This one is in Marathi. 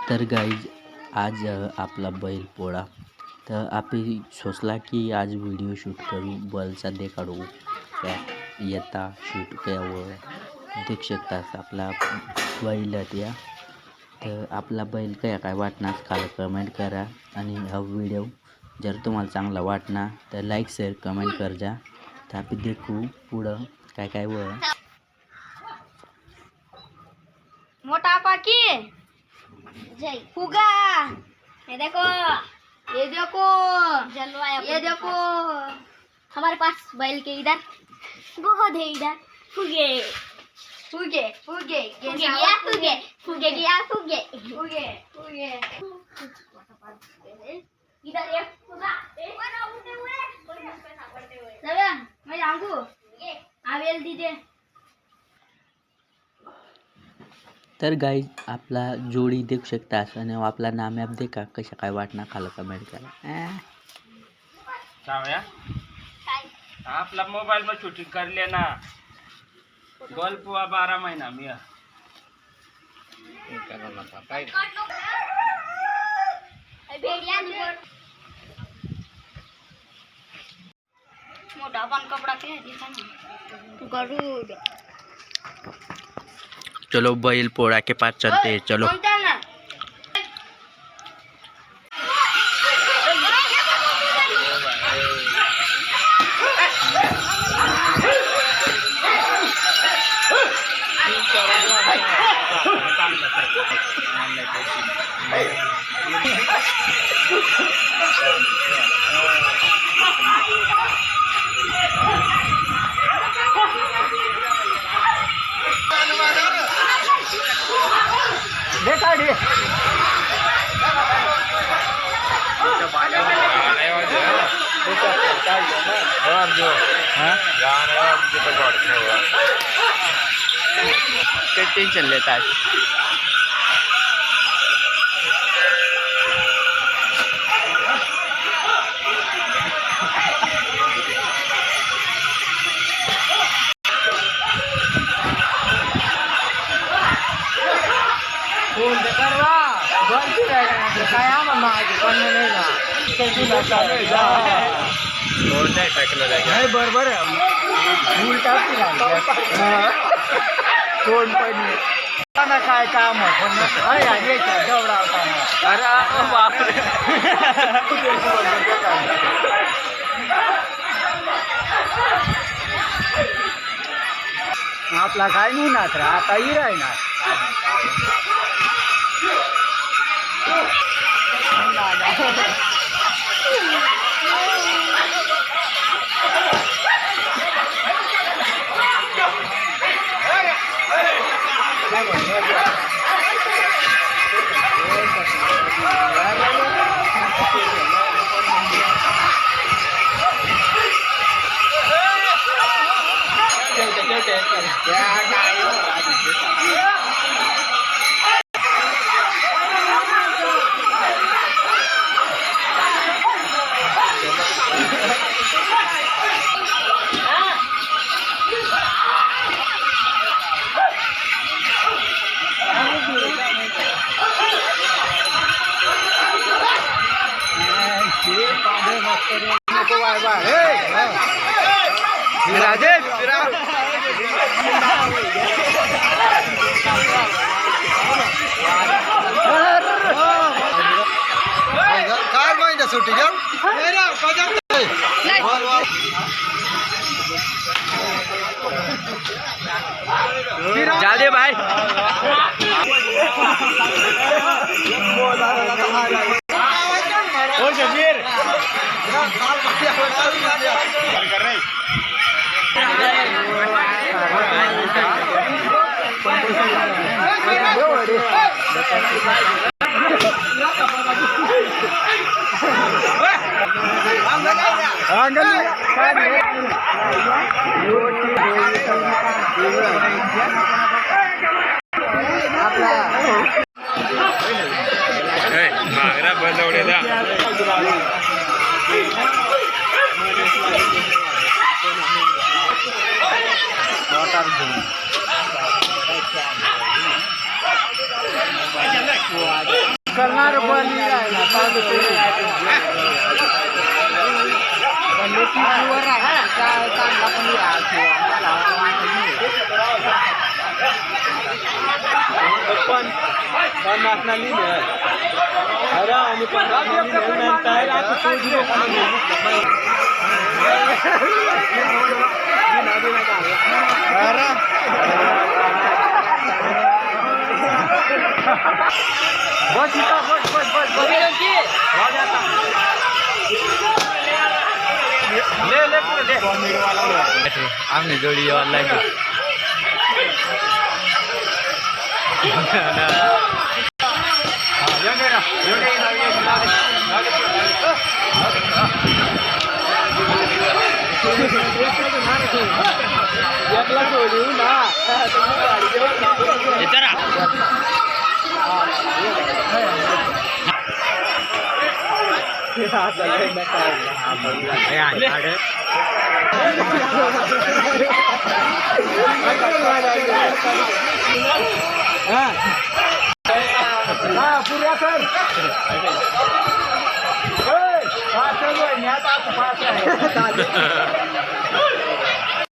तर गाईज आज आपला बैल पोळा तर आपण सोचला की आज व्हिडिओ शूट करू बैलचा दे काढू त्या येता शूट केल्यावर देख शकतात आपला बैल त्या तर आपला बैल काय वाटणार खाली कमेंट करा आणि हा व्हिडिओ जर तुम्हाला चांगला वाटणार तर लाईक शेअर कमेंट कर जा तर आपण देखू पुढं काय व मोटा पाकी जय हुगा ये देखो जलवाया ये देखो हमारे पास बैल के इधर बहुत है इधर फुगे फुगे फुगे फुगे गया फुगे फुगे गया फुगे फुगे फुगे इधर एक फुगा चलो मैं जाऊंगा आवेल दीजिए। तर गाईज आपला जोडी देखू शकता आणि आपला नाम ॲप दे का कशा काय वाटणार खाली कमेंट करा आपला मोबाईल में शूटिंग कर लेना गोल्फ हुआ 12 महीना मिया मोटा पण कपड़ा के दिखा ना गरुड़ चलो बैल पोड़ा के पास चलते हैं चलो टेंशन लेता है बरोबर कोण पण काय काम आपला काय नाही नाच रा आता ही राही ना राजेश काय माहिती सुट्टी जा दे भाई ओ शबीर मागरा बंदवलेला मोटार करणार पण बस इथं बस ले पुढे आम्ही जोडी पुऱ्या कर